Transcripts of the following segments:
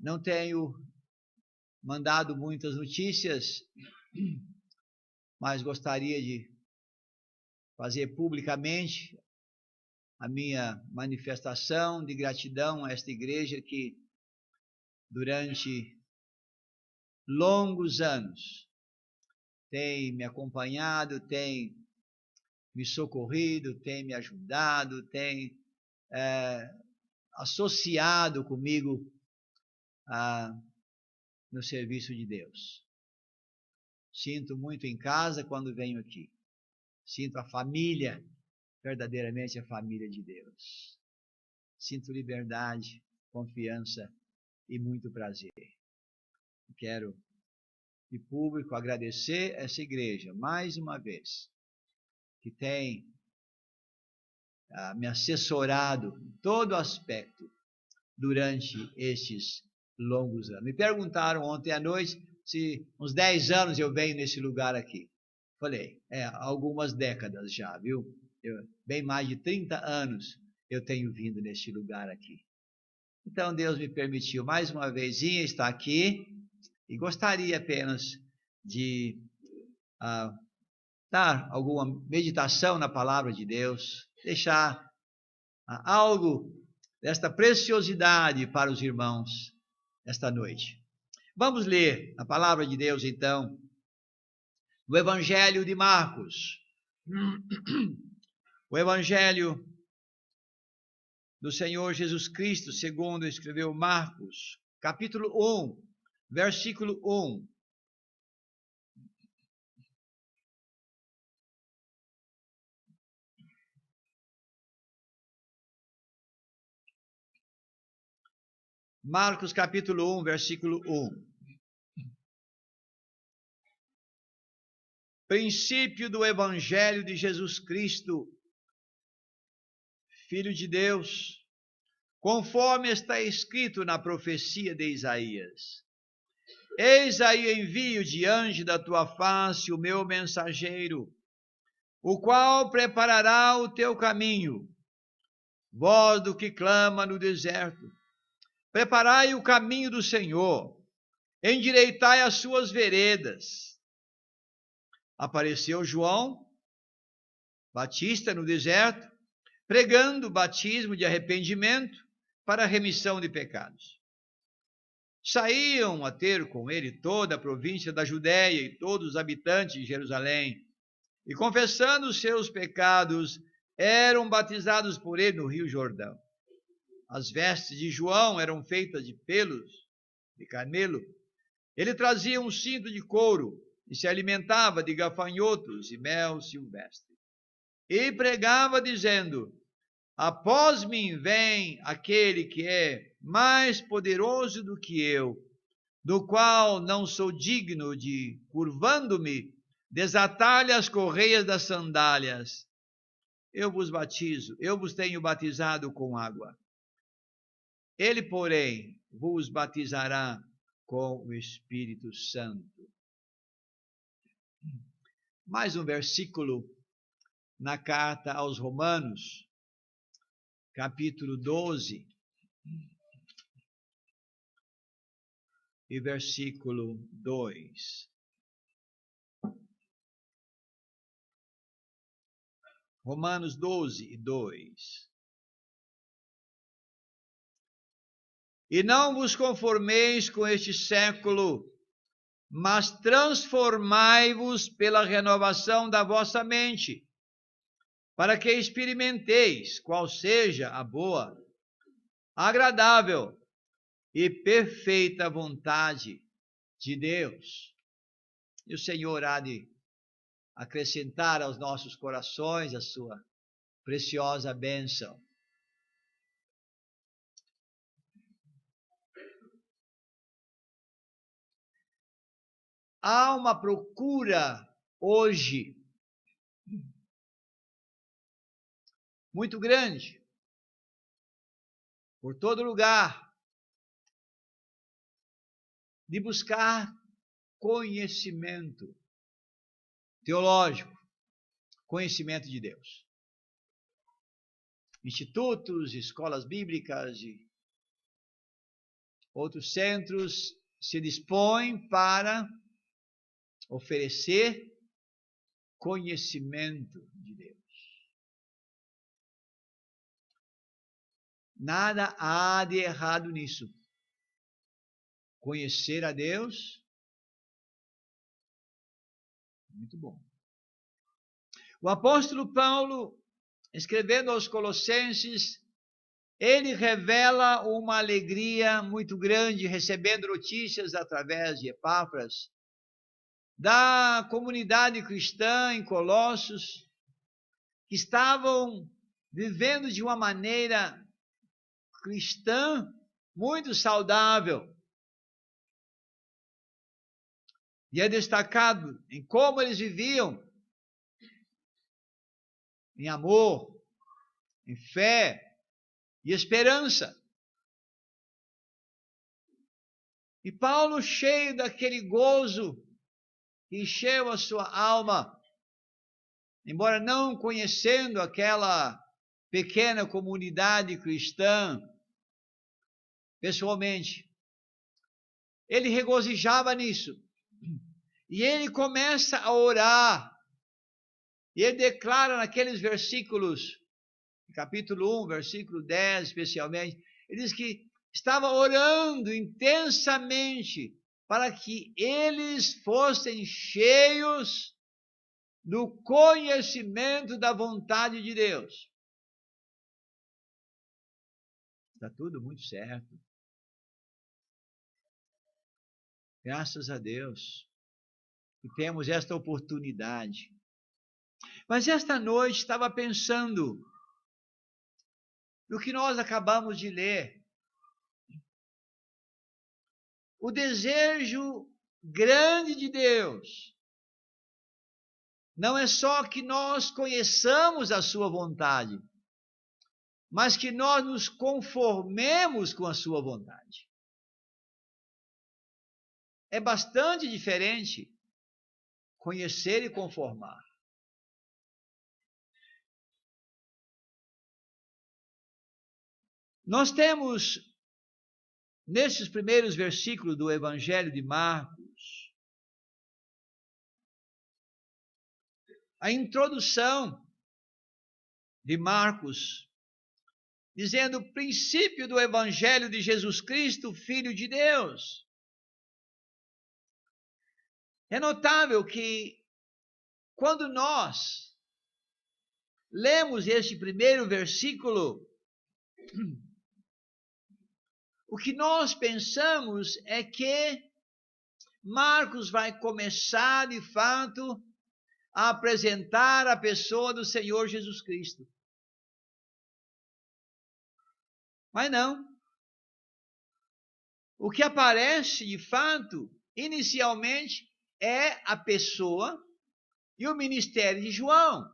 Não tenho mandado muitas notícias, mas gostaria de fazer publicamente a minha manifestação de gratidão a esta igreja que, durante longos anos, tem me acompanhado, tem me socorrido, tem me ajudado, tem associado comigo no serviço de Deus. Sinto muito em casa quando venho aqui. Sinto a família, verdadeiramente a família de Deus. Sinto liberdade, confiança e muito prazer. Quero, em público, agradecer essa igreja, mais uma vez, que tem me assessorado em todo aspecto durante estes longos anos. Me perguntaram ontem à noite se uns 10 anos eu venho nesse lugar aqui. Falei, algumas décadas já, viu? Bem mais de 30 anos eu tenho vindo neste lugar aqui. Então Deus me permitiu mais uma vez estar aqui e gostaria apenas de dar alguma meditação na palavra de Deus, deixar algo desta preciosidade para os irmãos esta noite. Vamos ler a palavra de Deus então, no Evangelho de Marcos. O Evangelho do Senhor Jesus Cristo, segundo escreveu Marcos, capítulo 1, versículo 1. Marcos capítulo 1, versículo 1. Princípio do Evangelho de Jesus Cristo, Filho de Deus, conforme está escrito na profecia de Isaías. Eis aí envio diante da tua face o meu mensageiro, o qual preparará o teu caminho. Voz do que clama no deserto, preparai o caminho do Senhor, endireitai as suas veredas. Apareceu João Batista no deserto, pregando o batismo de arrependimento para a remissão de pecados. Saíam a ter com ele toda a província da Judéia e todos os habitantes de Jerusalém, e confessando os seus pecados, eram batizados por ele no rio Jordão. As vestes de João eram feitas de pelos de camelo. Ele trazia um cinto de couro e se alimentava de gafanhotos e mel silvestre. E pregava dizendo: após mim vem aquele que é mais poderoso do que eu, do qual não sou digno de, curvando-me, desatar-lhe as correias das sandálias. Eu vos tenho batizado com água. Ele, porém, vos batizará com o Espírito Santo. Mais um versículo na carta aos Romanos, capítulo 12, e versículo 2. Romanos 12, 2. E não vos conformeis com este século, mas transformai-vos pela renovação da vossa mente, para que experimenteis qual seja a boa, agradável e perfeita vontade de Deus. E o Senhor há de acrescentar aos nossos corações a sua preciosa bênção. Há uma procura hoje muito grande por todo lugar de buscar conhecimento teológico, conhecimento de Deus. Institutos, escolas bíblicas, outros centros se dispõem para oferecer conhecimento de Deus. Nada há de errado nisso. Conhecer a Deus, muito bom. O apóstolo Paulo, escrevendo aos Colossenses, ele revela uma alegria muito grande, recebendo notícias através de Epáfras, da comunidade cristã em Colossos, que estavam vivendo de uma maneira cristã muito saudável. E é destacado em como eles viviam em amor, em fé e esperança. E Paulo, cheio daquele gozo que encheu a sua alma, embora não conhecendo aquela pequena comunidade cristã pessoalmente, ele regozijava nisso. E ele começa a orar. E ele declara naqueles versículos, capítulo 1, versículo 10 especialmente, ele diz que estava orando intensamente para que eles fossem cheios do conhecimento da vontade de Deus. Está tudo muito certo. Graças a Deus que temos esta oportunidade. Mas esta noite estava pensando no que nós acabamos de ler. O desejo grande de Deus não é só que nós conheçamos a sua vontade, mas que nós nos conformemos com a sua vontade. É bastante diferente conhecer e conformar. Nós temos, nesses primeiros versículos do Evangelho de Marcos, a introdução de Marcos, dizendo o princípio do Evangelho de Jesus Cristo, Filho de Deus. É notável que, quando nós lemos este primeiro versículo, o que nós pensamos é que Marcos vai começar, de fato, a apresentar a pessoa do Senhor Jesus Cristo. Mas não. O que aparece, de fato, inicialmente, é a pessoa e o ministério de João.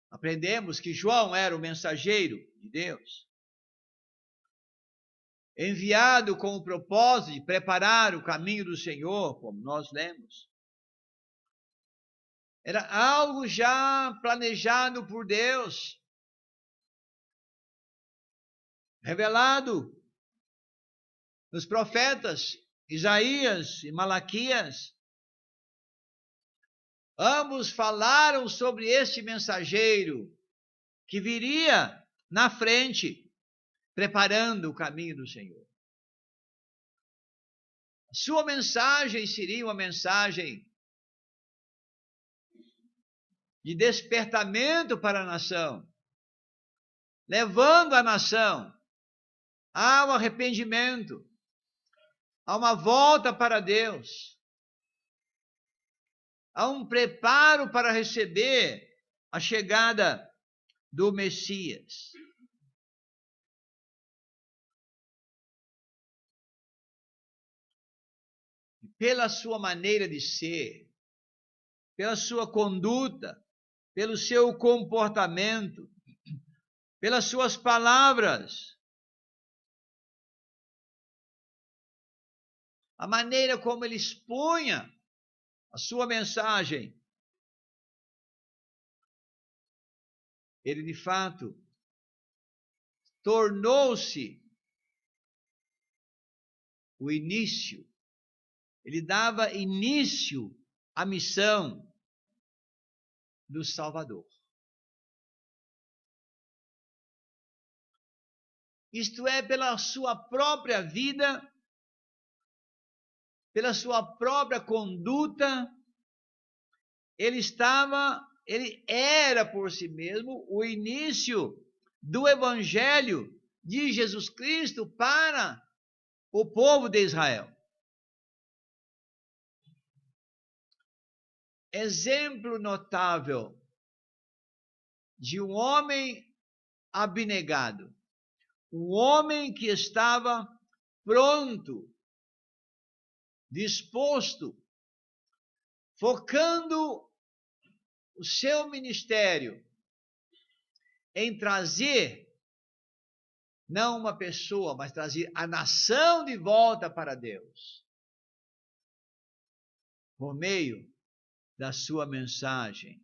Aprendemos que João era o mensageiro de Deus, enviado com o propósito de preparar o caminho do Senhor, como nós lemos. Era algo já planejado por Deus, revelado nos profetas Isaías e Malaquias. Ambos falaram sobre este mensageiro que viria na frente, preparando o caminho do Senhor. A sua mensagem seria uma mensagem de despertamento para a nação, levando a nação ao arrependimento, a uma volta para Deus, a um preparo para receber a chegada do Messias. Pela sua maneira de ser, pela sua conduta, pelo seu comportamento, pelas suas palavras, a maneira como ele expunha a sua mensagem, ele de fato tornou-se o início, ele dava início à missão do Salvador. Isto é, pela sua própria vida, pela sua própria conduta, ele era por si mesmo o início do Evangelho de Jesus Cristo para o povo de Israel. Exemplo notável de um homem abnegado, um homem que estava pronto, disposto, focando o seu ministério em trazer, não uma pessoa, mas trazer a nação de volta para Deus, por meio da sua mensagem.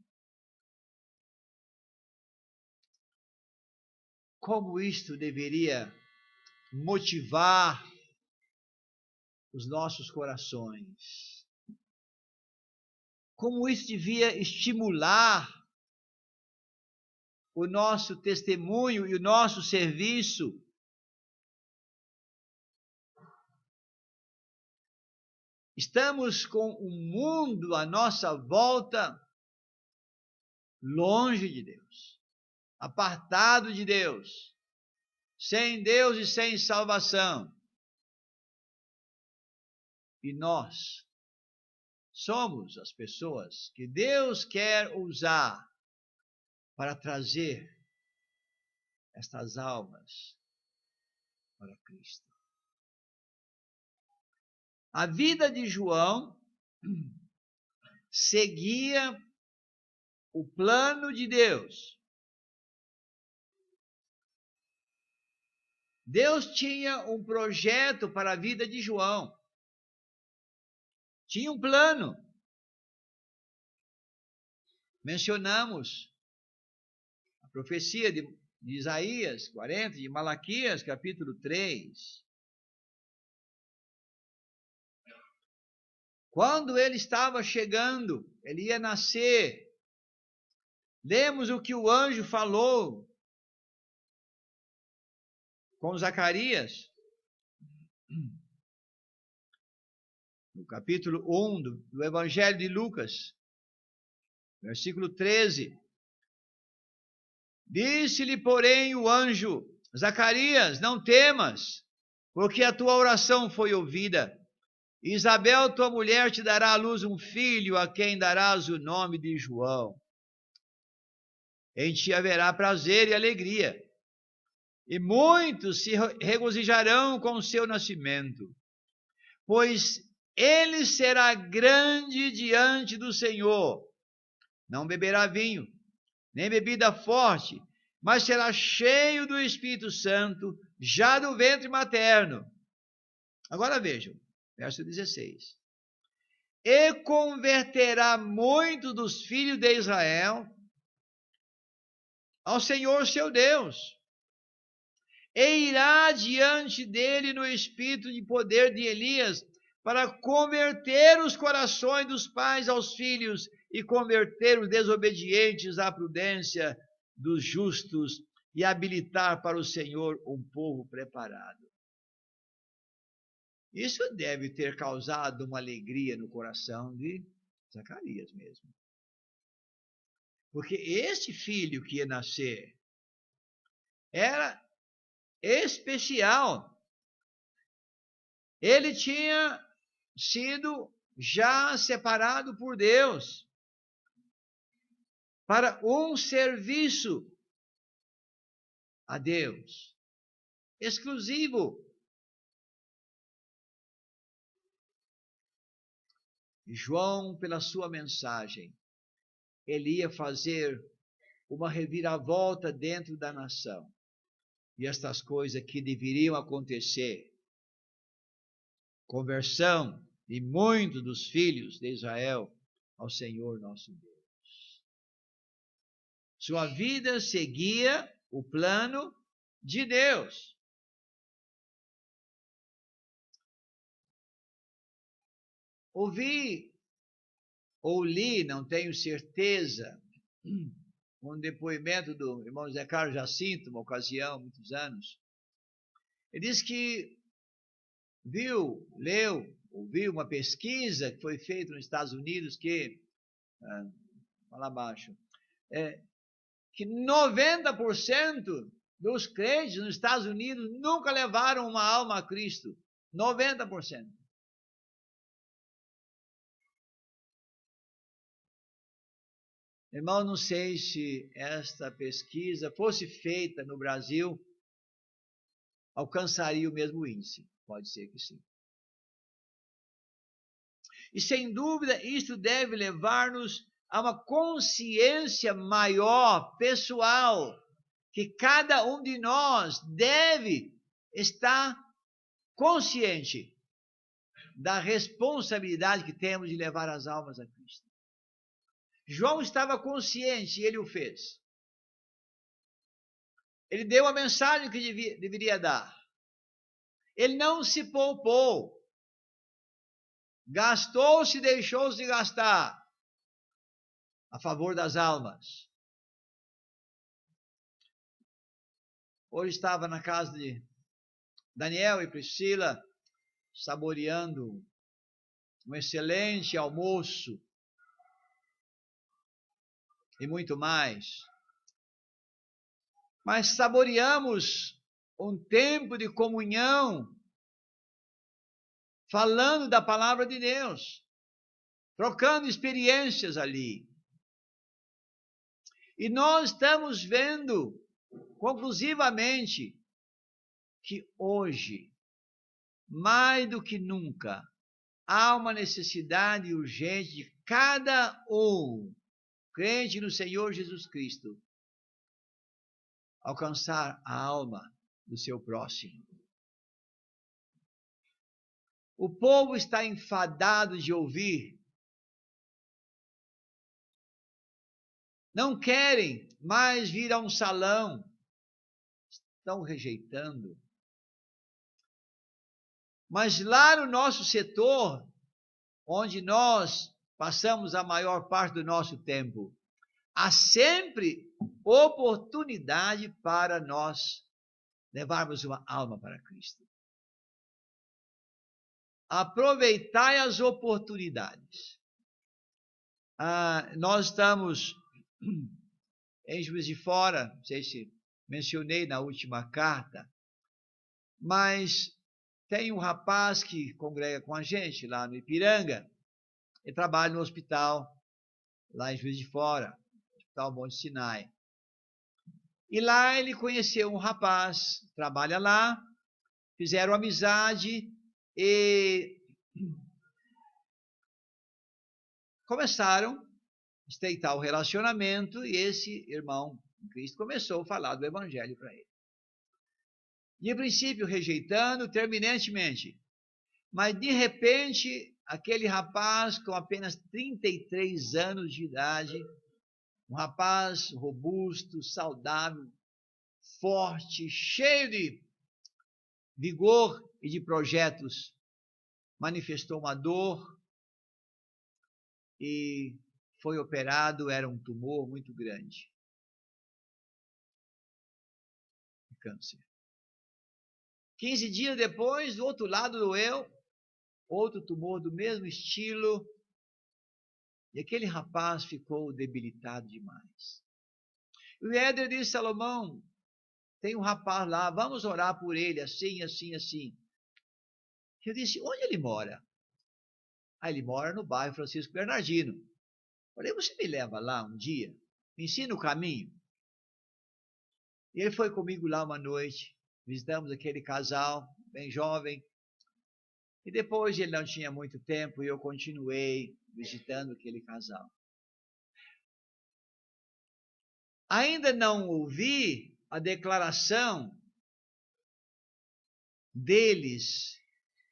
Como isto deveria motivar os nossos corações? Como isso devia estimular o nosso testemunho e o nosso serviço? Estamos com o mundo à nossa volta longe de Deus, apartado de Deus, sem Deus e sem salvação. E nós somos as pessoas que Deus quer usar para trazer estas almas para Cristo. A vida de João seguia o plano de Deus. Deus tinha um projeto para a vida de João. Tinha um plano. Mencionamos a profecia de Isaías 40, de Malaquias, capítulo 3. Quando ele estava chegando, ele ia nascer. Lemos o que o anjo falou com Zacarias, no capítulo 1 do Evangelho de Lucas, versículo 13. Disse-lhe, porém, o anjo: Zacarias, não temas, porque a tua oração foi ouvida. Isabel, tua mulher, te dará à luz um filho, a quem darás o nome de João. Em ti haverá prazer e alegria, e muitos se regozijarão com o seu nascimento, pois ele será grande diante do Senhor. Não beberá vinho, nem bebida forte, mas será cheio do Espírito Santo, já do ventre materno. Agora vejam, verso 16. E converterá muitos dos filhos de Israel ao Senhor seu Deus, e irá diante dele no espírito de poder de Elias, para converter os corações dos pais aos filhos e converter os desobedientes à prudência dos justos e habilitar para o Senhor um povo preparado. Isso deve ter causado uma alegria no coração de Zacarias mesmo. Porque este filho que ia nascer era especial. Ele tinha sido já separado por Deus para um serviço a Deus exclusivo. E João, pela sua mensagem, ele ia fazer uma reviravolta dentro da nação. E estas coisas que deveriam acontecer, conversão de muitos dos filhos de Israel ao Senhor nosso Deus. Sua vida seguia o plano de Deus. Ouvi ou li, não tenho certeza, um depoimento do irmão José Carlos Jacinto, uma ocasião, muitos anos. Ele disse que ouviu uma pesquisa que foi feita nos Estados Unidos que, lá abaixo, que 90% dos crentes nos Estados Unidos nunca levaram uma alma a Cristo. 90%. Irmão, não sei se esta pesquisa fosse feita no Brasil, alcançaria o mesmo índice. Pode ser que sim. E sem dúvida, isso deve levar-nos a uma consciência maior, pessoal, que cada um de nós deve estar consciente da responsabilidade que temos de levar as almas a Cristo. João estava consciente e ele o fez. Ele deu a mensagem que deveria dar. Ele não se poupou. Gastou-se e deixou-se gastar a favor das almas. Hoje estava na casa de Daniel e Priscila, saboreando um excelente almoço e muito mais. Mas saboreamos um tempo de comunhão, falando da palavra de Deus, trocando experiências ali. E nós estamos vendo, conclusivamente, que hoje, mais do que nunca, há uma necessidade urgente de cada um, crente no Senhor Jesus Cristo, alcançar a alma do seu próximo. O povo está enfadado de ouvir. Não querem mais vir a um salão. Estão rejeitando. Mas lá no nosso setor, onde nós passamos a maior parte do nosso tempo, há sempre oportunidade para nós levarmos uma alma para Cristo. Aproveitai as oportunidades. Nós estamos em Juiz de Fora, não sei se mencionei na última carta, mas tem um rapaz que congrega com a gente lá no Ipiranga, ele trabalha no hospital lá em Juiz de Fora, Hospital Monte Sinai. E lá ele conheceu um rapaz, trabalha lá, fizeram amizade e começaram a estreitar o relacionamento e esse irmão em Cristo começou a falar do evangelho para ele. E em princípio rejeitando terminantemente, mas de repente aquele rapaz com apenas 33 anos de idade, um rapaz robusto, saudável, forte, cheio de vigor e de projetos, manifestou uma dor e foi operado, era um tumor muito grande. Câncer. 15 dias depois, do outro lado doeu, outro tumor do mesmo estilo, e aquele rapaz ficou debilitado demais. E o Éder disse: Salomão, tem um rapaz lá, vamos orar por ele, assim, assim, assim. Eu disse: onde ele mora? Ele mora no bairro Francisco Bernardino. Falei: você me leva lá um dia? Me ensina o caminho? E ele foi comigo lá uma noite, visitamos aquele casal, bem jovem, e depois ele não tinha muito tempo e eu continuei visitando aquele casal. Ainda não ouvi a declaração deles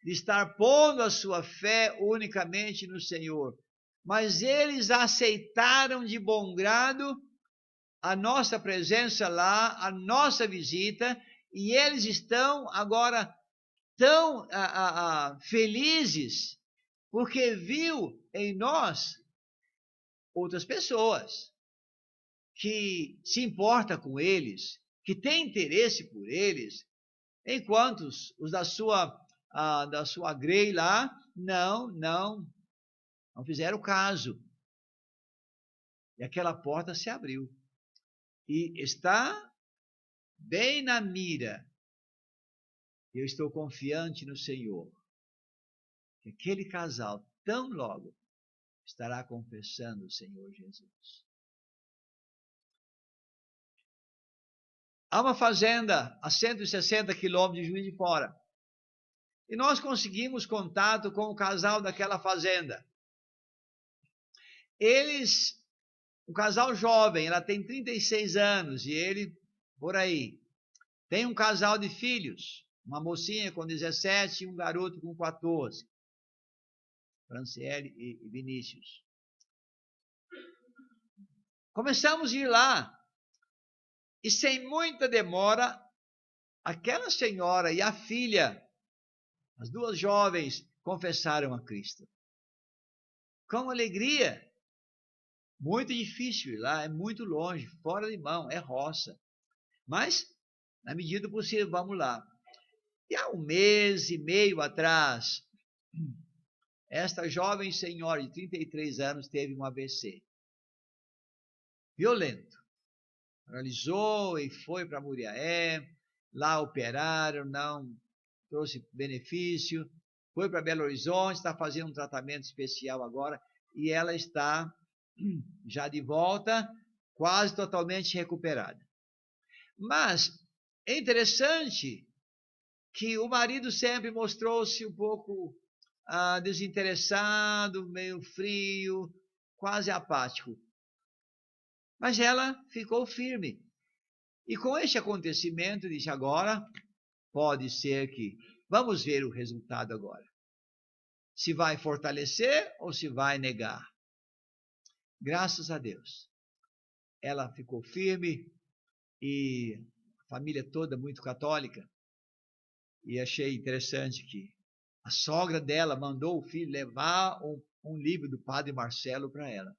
de estar pondo a sua fé unicamente no Senhor, mas eles aceitaram de bom grado a nossa presença lá, a nossa visita, e eles estão agora tão felizes, porque viu em nós outras pessoas que se importa com eles, que tem interesse por eles, enquanto os da sua grei lá não fizeram caso. E aquela porta se abriu. E está bem na mira. Eu estou confiante no Senhor, que aquele casal tão logo estará confessando o Senhor Jesus. Há uma fazenda a 160 quilômetros de Juiz de Fora. E nós conseguimos contato com o casal daquela fazenda. Um casal jovem, ela tem 36 anos e ele, por aí. Tem um casal de filhos, uma mocinha com 17 e um garoto com 14. Franciele e Vinícius. Começamos a ir lá. E sem muita demora, aquela senhora e a filha, as duas jovens, confessaram a Cristo. Com alegria. Muito difícil ir lá, é muito longe, fora de mão, é roça. Mas, na medida do possível, vamos lá. E há 1 mês e meio atrás, esta jovem senhora de 33 anos teve um AVC. Violento. Paralisou e foi para Muriaé. Lá operaram, não trouxe benefício. Foi para Belo Horizonte, está fazendo um tratamento especial agora. E ela está já de volta, quase totalmente recuperada. Mas é interessante que o marido sempre mostrou-se um pouco desinteressado, meio frio, quase apático. Mas ela ficou firme. E com este acontecimento, disse agora, pode ser que, vamos ver o resultado agora. Se vai fortalecer ou se vai negar. Graças a Deus. Ela ficou firme e a família toda muito católica. E achei interessante que a sogra dela mandou o filho levar um livro do Padre Marcelo para ela.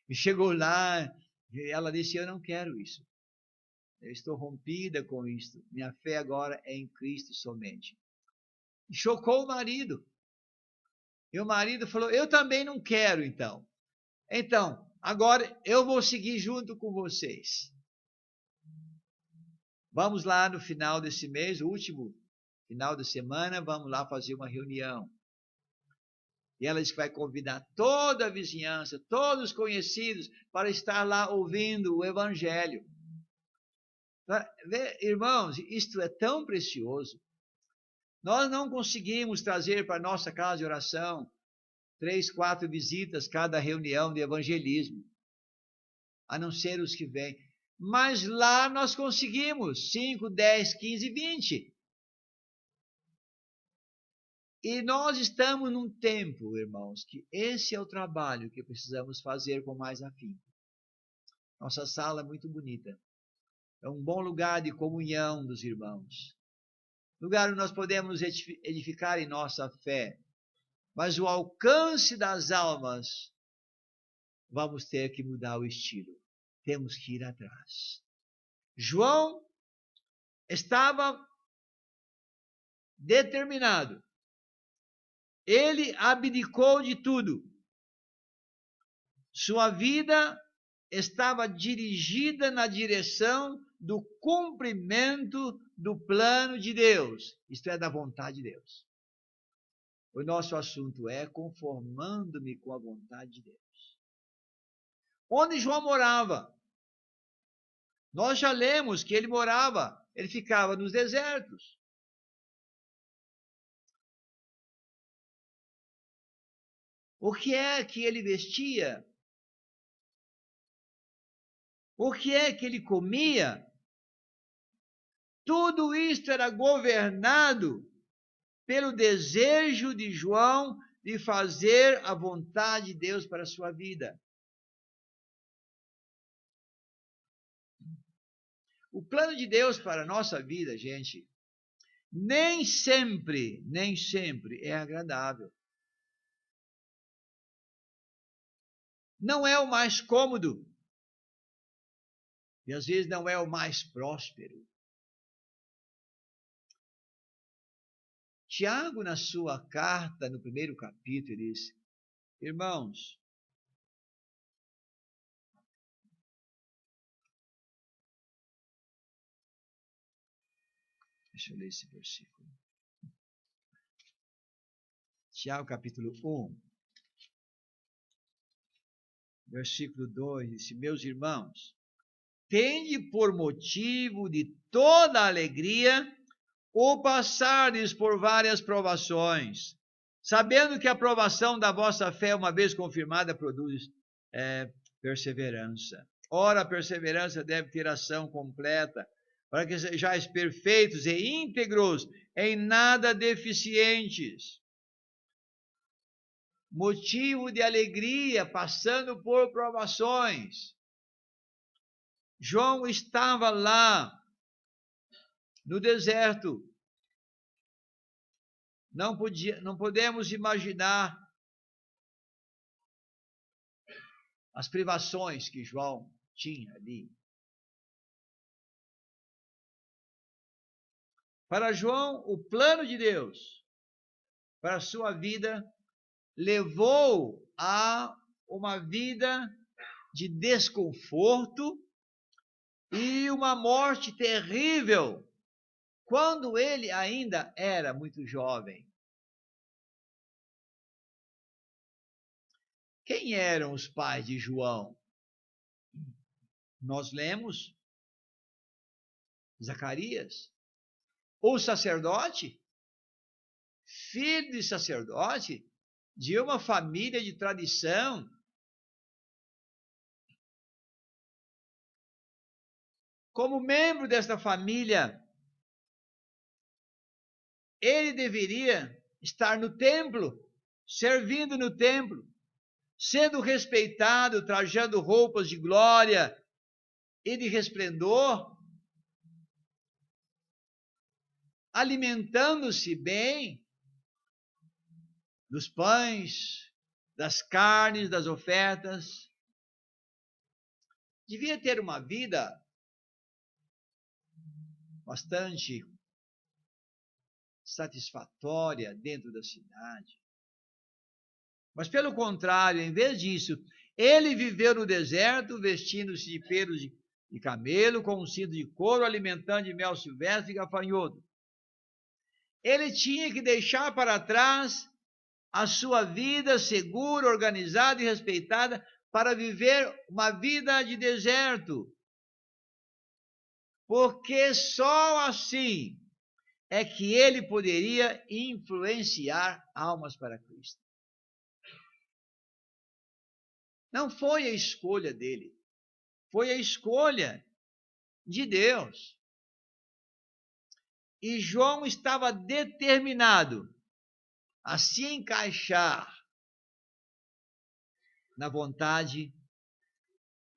E chegou lá e ela disse, eu não quero isso. Eu estou rompida com isto. Minha fé agora é em Cristo somente. E chocou o marido. E o marido falou, eu também não quero então. Então, agora eu vou seguir junto com vocês. Vamos lá no final desse mês, o último final de semana, vamos lá fazer uma reunião. E ela disse que vai convidar toda a vizinhança, todos os conhecidos, para estar lá ouvindo o Evangelho. Irmãos, isto é tão precioso. Nós não conseguimos trazer para a nossa casa de oração 3, 4 visitas cada reunião de evangelismo, a não ser os que vêm. Mas lá nós conseguimos 5, 10, 15, 20. E nós estamos num tempo, irmãos, que esse é o trabalho que precisamos fazer com mais afinco. Nossa sala é muito bonita. É um bom lugar de comunhão dos irmãos. Lugar onde nós podemos edificar em nossa fé. Mas o alcance das almas, vamos ter que mudar o estilo. Temos que ir atrás. João estava determinado. Ele abdicou de tudo. Sua vida estava dirigida na direção do cumprimento do plano de Deus, isto é, da vontade de Deus. O nosso assunto é conformando-me com a vontade de Deus. Onde João morava? Nós já lemos que ele ficava nos desertos. O que é que ele vestia? O que é que ele comia? Tudo isto era governado pelo desejo de João de fazer a vontade de Deus para a sua vida. O plano de Deus para a nossa vida, gente, nem sempre é agradável. Não é o mais cômodo. E às vezes não é o mais próspero. Tiago, na sua carta, no primeiro capítulo, diz: irmãos, deixa eu ler esse versículo. Tiago, capítulo 1, versículo 2, diz: meus irmãos, tende por motivo de toda alegria o passardes por várias provações, sabendo que a provação da vossa fé, uma vez confirmada, produz perseverança. Ora, a perseverança deve ter ação completa, para que sejais perfeitos e íntegros, em nada deficientes. Motivo de alegria, passando por provações. João estava lá no deserto. Não podemos imaginar as privações que João tinha ali. Para João, o plano de Deus para a sua vida levou a uma vida de desconforto e uma morte terrível quando ele ainda era muito jovem. Quem eram os pais de João? Nós lemos Zacarias, o sacerdote, filho de sacerdote, de uma família de tradição. Como membro desta família, ele deveria estar no templo, servindo no templo, sendo respeitado, trajando roupas de glória e de resplendor, alimentando-se bem dos pães, das carnes, das ofertas. Devia ter uma vida bastante satisfatória dentro da cidade. Mas, pelo contrário, em vez disso, ele viveu no deserto, vestindo-se de pelos de camelo, com um cinto de couro, alimentando de mel silvestre e gafanhoto. Ele tinha que deixar para trás a sua vida segura, organizada e respeitada para viver uma vida de deserto. Porque só assim é que ele poderia influenciar almas para Cristo. Não foi a escolha dele, foi a escolha de Deus. E João estava determinado a se encaixar na vontade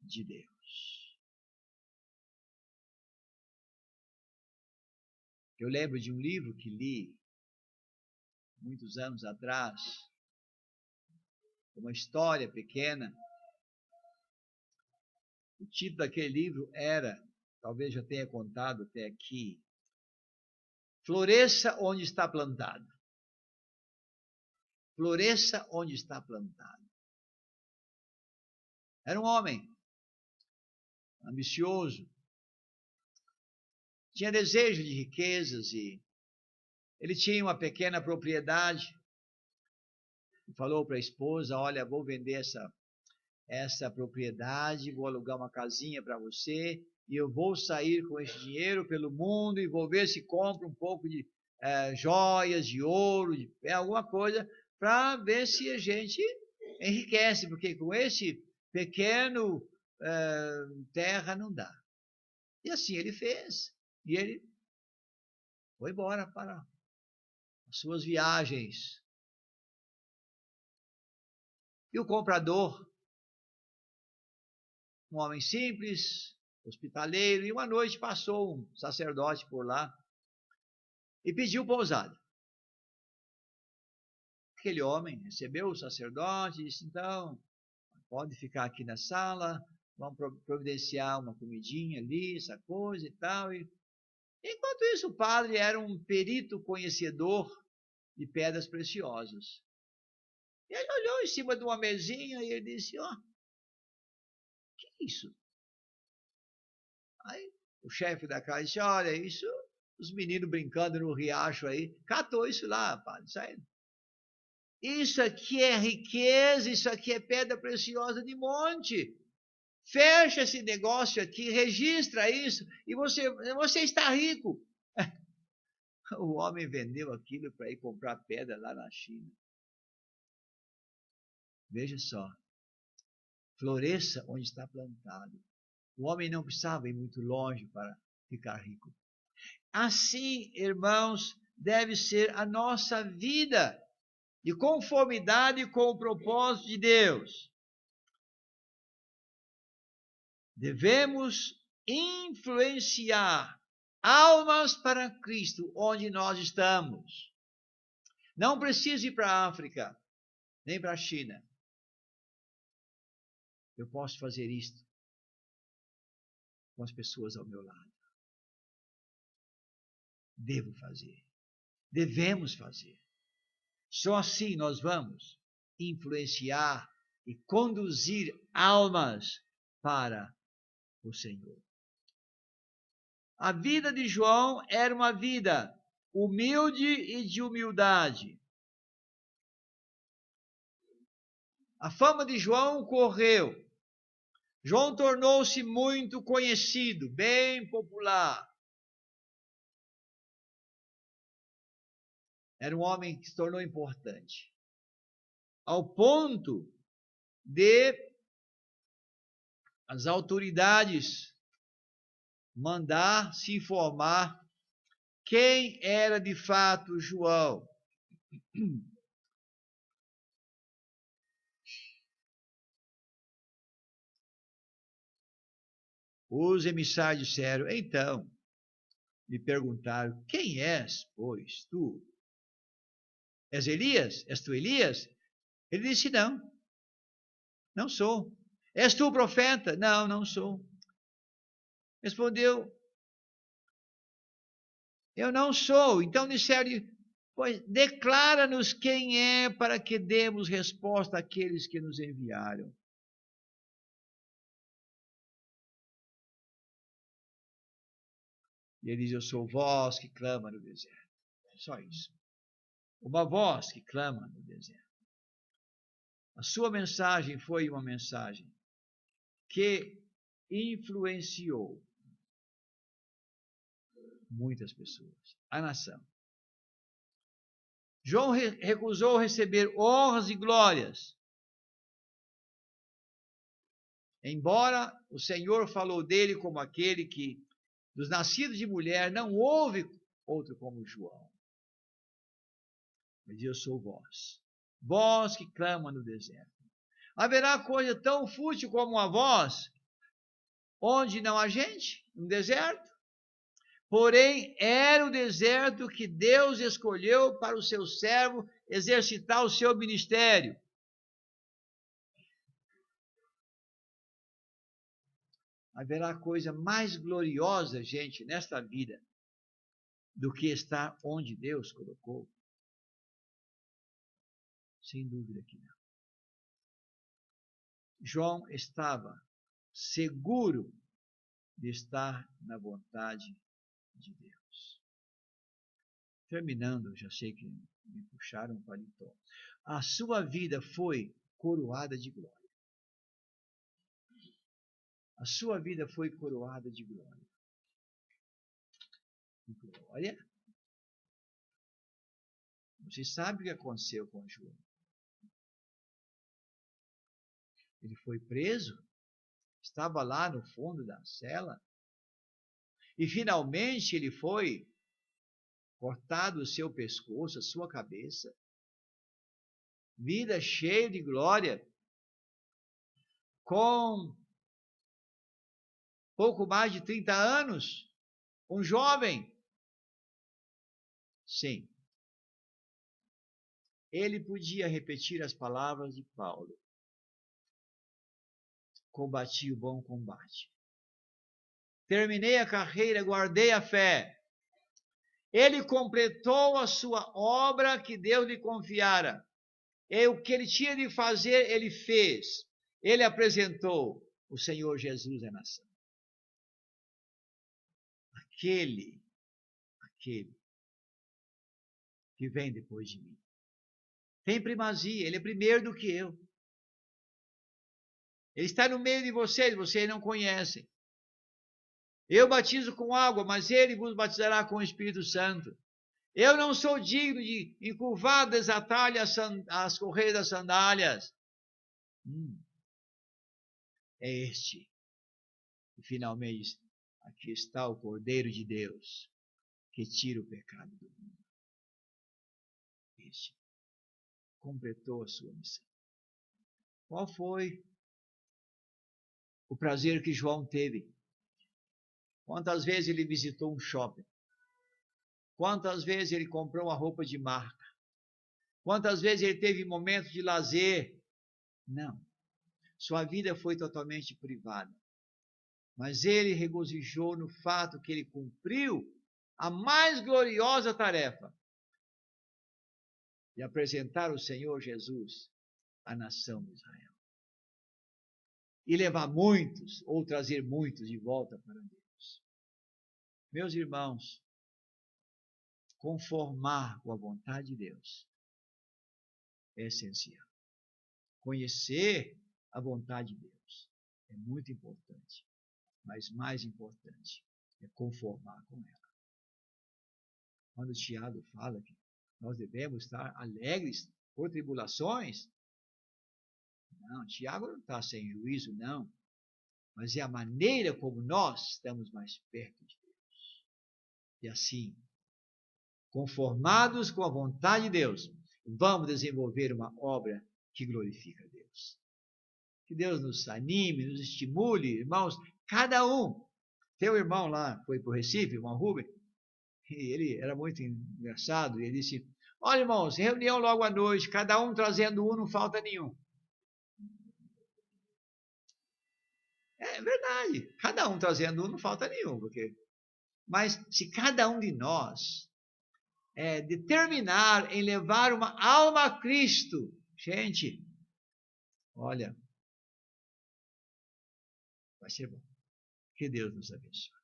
de Deus. Eu lembro de um livro que li muitos anos atrás, uma história pequena. O título daquele livro era, talvez eu tenha contado até aqui, Floresça onde está plantado. Floresça onde está plantado. Era um homem ambicioso, tinha desejo de riquezas e ele tinha uma pequena propriedade. E falou para a esposa: olha, vou vender essa propriedade, vou alugar uma casinha para você e eu vou sair com esse dinheiro pelo mundo e vou ver se compro um pouco de joias, de ouro, de alguma coisa, para ver se a gente enriquece, porque com esse pequeno terra não dá. E assim ele fez. E ele foi embora para as suas viagens. E o comprador, um homem simples, hospitaleiro, e uma noite passou um sacerdote por lá e pediu pousada. Aquele homem recebeu o sacerdote e disse, então, pode ficar aqui na sala, vamos providenciar uma comidinha ali, essa coisa e tal. E, enquanto isso, o padre era um perito conhecedor de pedras preciosas. E ele olhou em cima de uma mesinha e ele disse, ó, que é isso? Aí o chefe da casa disse, olha, isso, os meninos brincando no riacho aí, catou isso lá, padre, saindo. Isso aqui é riqueza, isso aqui é pedra preciosa de monte. Fecha esse negócio aqui, registra isso, e você está rico. O homem vendeu aquilo para ir comprar pedra lá na China. Veja só, floresça onde está plantado. O homem não precisava ir muito longe para ficar rico. Assim, irmãos, deve ser a nossa vida, de conformidade com o propósito de Deus. Devemos influenciar almas para Cristo onde nós estamos. Não preciso ir para a África, nem para a China. Eu posso fazer isto com as pessoas ao meu lado. Devo fazer. Devemos fazer. Só assim nós vamos influenciar e conduzir almas para o Senhor. A vida de João era uma vida humilde e de humildade. A fama de João correu. João tornou-se muito conhecido, bem popular. Era um homem que se tornou importante, ao ponto de as autoridades mandar se informar quem era de fato João. Os emissários disseram, então, me perguntaram, quem és, pois, tu? És Elias? És tu Elias? Ele disse, não, não sou. És tu o profeta? Não, não sou. Respondeu, eu não sou. Então disseram, pois declara-nos quem é para que demos resposta àqueles que nos enviaram. E ele diz, eu sou voz que clama no deserto. Só isso. Uma voz que clama no deserto. A sua mensagem foi uma mensagem que influenciou muitas pessoas, a nação. João recusou receber honras e glórias. Embora o Senhor falou dele como aquele que, dos nascidos de mulher, não houve outro como João. Mas eu sou voz. Voz que clama no deserto. Haverá coisa tão fútil como uma voz, onde não há gente, no deserto? Porém, era o deserto que Deus escolheu para o seu servo exercitar o seu ministério. Haverá coisa mais gloriosa, gente, nesta vida, do que estar onde Deus colocou? Sem dúvida que não. João estava seguro de estar na vontade de Deus. Terminando, já sei que me puxaram o paletó. A sua vida foi coroada de glória. A sua vida foi coroada de glória. Glória. Você sabe o que aconteceu com João? Ele foi preso, estava lá no fundo da cela, e finalmente ele foi cortado o seu pescoço, a sua cabeça, vida cheia de glória, com pouco mais de 30 anos, um jovem. Sim. Ele podia repetir as palavras de Paulo. Combati o bom combate. Terminei a carreira, guardei a fé. Ele completou a sua obra que Deus lhe confiara. E o que ele tinha de fazer, ele fez. Ele apresentou o Senhor Jesus à nação. Aquele que vem depois de mim tem primazia, ele é primeiro do que eu. Ele está no meio de vocês não conhecem. Eu batizo com água, mas ele vos batizará com o Espírito Santo. Eu não sou digno de encurvar, desatar-lhe as correias das sandálias. É este. E finalmente, aqui está o Cordeiro de Deus, que tira o pecado do mundo. Este completou a sua missão. Qual foi o prazer que João teve? Quantas vezes ele visitou um shopping? Quantas vezes ele comprou uma roupa de marca? Quantas vezes ele teve momentos de lazer? Não. Sua vida foi totalmente privada. Mas ele regozijou no fato que ele cumpriu a mais gloriosa tarefa de apresentar o Senhor Jesus à nação de Israel. E levar muitos, ou trazer muitos de volta para Deus. Meus irmãos, conformar com a vontade de Deus é essencial. Conhecer a vontade de Deus é muito importante, mas mais importante é conformar com ela. Quando Tiago fala que nós devemos estar alegres por tribulações, não, Tiago não está sem juízo, não, mas é a maneira como nós estamos mais perto de Deus. E assim, conformados com a vontade de Deus, vamos desenvolver uma obra que glorifica a Deus. Que Deus nos anime, nos estimule, irmãos, cada um. Teu irmão lá foi para o Recife, irmão Rubem, e ele era muito engraçado, e ele disse, olha irmãos, reunião logo à noite, cada um trazendo um, não falta nenhum. É verdade, cada um trazendo um, não falta nenhum, mas se cada um de nós determinar em levar uma alma a Cristo, gente, olha, vai ser bom. Que Deus nos abençoe.